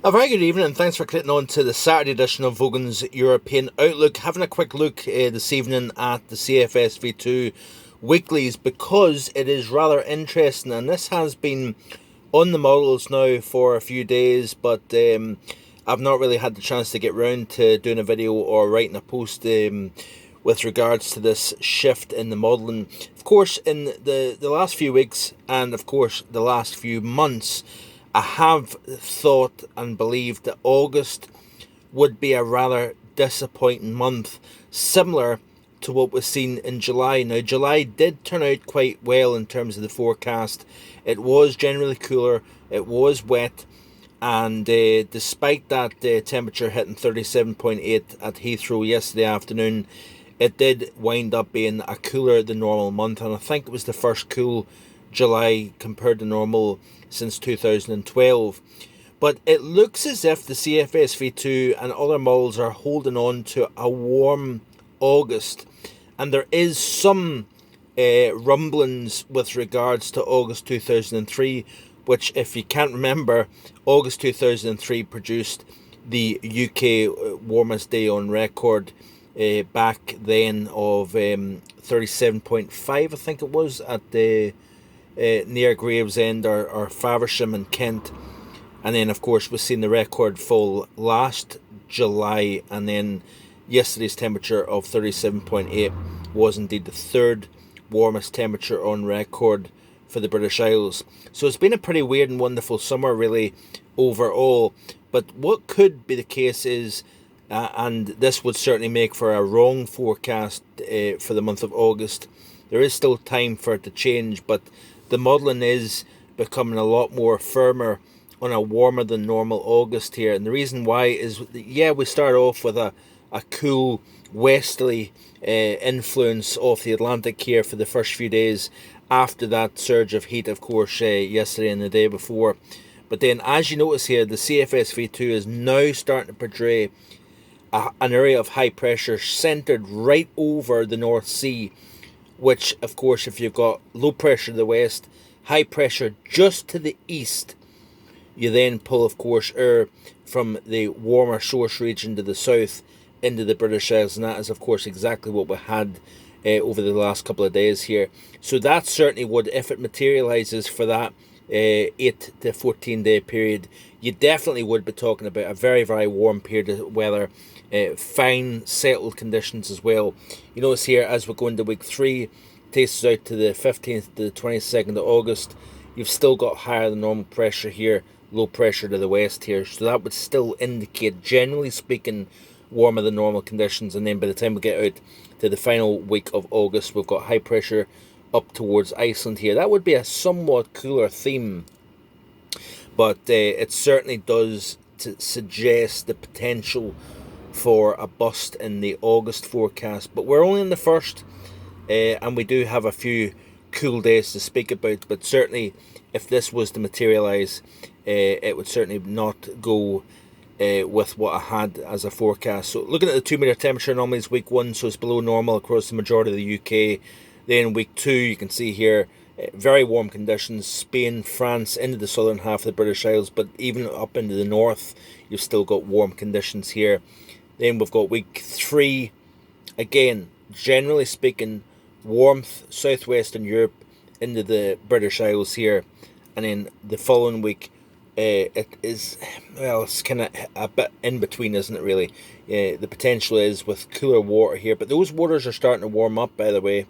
A very good evening and thanks for clicking on to the Saturday edition of Vogan's European Outlook. Having a quick look this evening at the CFS V2 weeklies because it is rather interesting, and this has been on the models now for a few days, but I've not really had the chance to get round to doing a video or writing a post with regards to this shift in the modelling. Of course, in the last few weeks and of course the last few months, I have thought and believed that August would be a rather disappointing month, similar to what was seen in July. Now, July did turn out quite well in terms of the forecast. It was generally cooler, it was wet, and despite that temperature hitting 37.8 at Heathrow yesterday afternoon, it did wind up being a cooler than normal month, and I think it was the first cool July compared to normal since 2012. But it looks as if the CFS V2 and other models are holding on to a warm August, and there is some rumblings with regards to August 2003, which, if you can't remember, August 2003 produced the UK warmest day on record back then of 37.5, I think it was, at the near Gravesend or Faversham in Kent. And then of course we've seen the record fall last July, and then yesterday's temperature of 37.8 was indeed the third warmest temperature on record for the British Isles. So it's been a pretty weird and wonderful summer really overall. But what could be the case is, and this would certainly make for a wrong forecast for the month of August, there is still time for it to change, but the modelling is becoming a lot more firmer on a warmer than normal August here. And the reason why is, yeah, we start off with a cool westerly influence off the Atlantic here for the first few days after that surge of heat, of course, yesterday and the day before. But then, as you notice here, the CFS V2 is now starting to portray an area of high pressure centred right over the North Sea, which, of course, if you've got low pressure to the west, high pressure just to the east, you then pull, of course, air from the warmer source region to the south into the British Isles, and that is, of course, exactly what we had over the last couple of days here. So that certainly would, if it materialises for that 8 to 14 day period, you definitely would be talking about a very, very warm period of weather. Fine settled conditions as well. You notice here, as we go into week 3, takes us out to the 15th to the 22nd of August, you've still got higher than normal pressure here, low pressure to the west here, so that would still indicate, generally speaking, warmer than normal conditions. And then by the time we get out to the final week of August, we've got high pressure up towards Iceland here. That would be a somewhat cooler theme, but it certainly does suggest the potential for a bust in the August forecast. But we're only in the first, and we do have a few cool days to speak about. But certainly, if this was to materialise, it would certainly not go with what I had as a forecast. So looking at the 2 metre temperature anomalies, week 1, so it's below normal across the majority of the UK. Then week 2, you can see here, very warm conditions, Spain, France, into the southern half of the British Isles, but even up into the north, you've still got warm conditions here. Then we've got week 3, again, generally speaking, warmth, southwestern Europe into the British Isles here. And then the following week, it is, well, it's kind of a bit in between, isn't it, really? The potential is with cooler water here, but those waters are starting to warm up, by the way,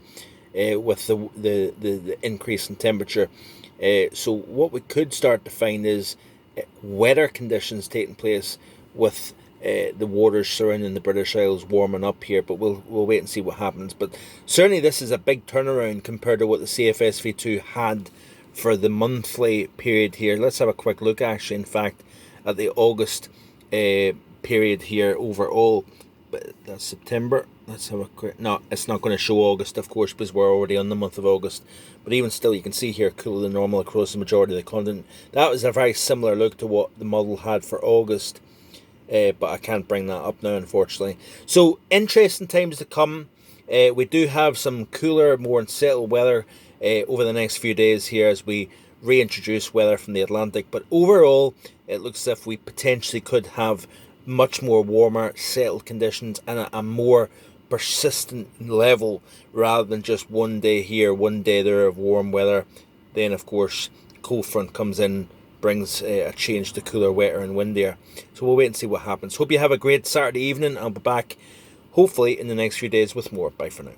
with the increase in temperature. So what we could start to find is wetter conditions taking place with the waters surrounding the British Isles warming up here, but we'll wait and see what happens. But certainly this is a big turnaround compared to what the CFS V2 had for the monthly period here. Let's have a quick look, actually, in fact, at the August period here overall. But that's September. Let's have a quick... No, it's not going to show August, of course, because we're already on the month of August. But even still, you can see here cooler than normal across the majority of the continent. That was a very similar look to what the model had for August. But I can't bring that up now, unfortunately. So, interesting times to come. We do have some cooler, more unsettled weather over the next few days here as we reintroduce weather from the Atlantic. But overall, it looks as if we potentially could have much more warmer, settled conditions and a more persistent level, rather than just one day here, one day there of warm weather. Then, of course, cold front comes in, brings a change to cooler, wetter and windier. So we'll wait and see what happens. Hope you have a great Saturday evening. I'll be back hopefully in the next few days with more. Bye for now.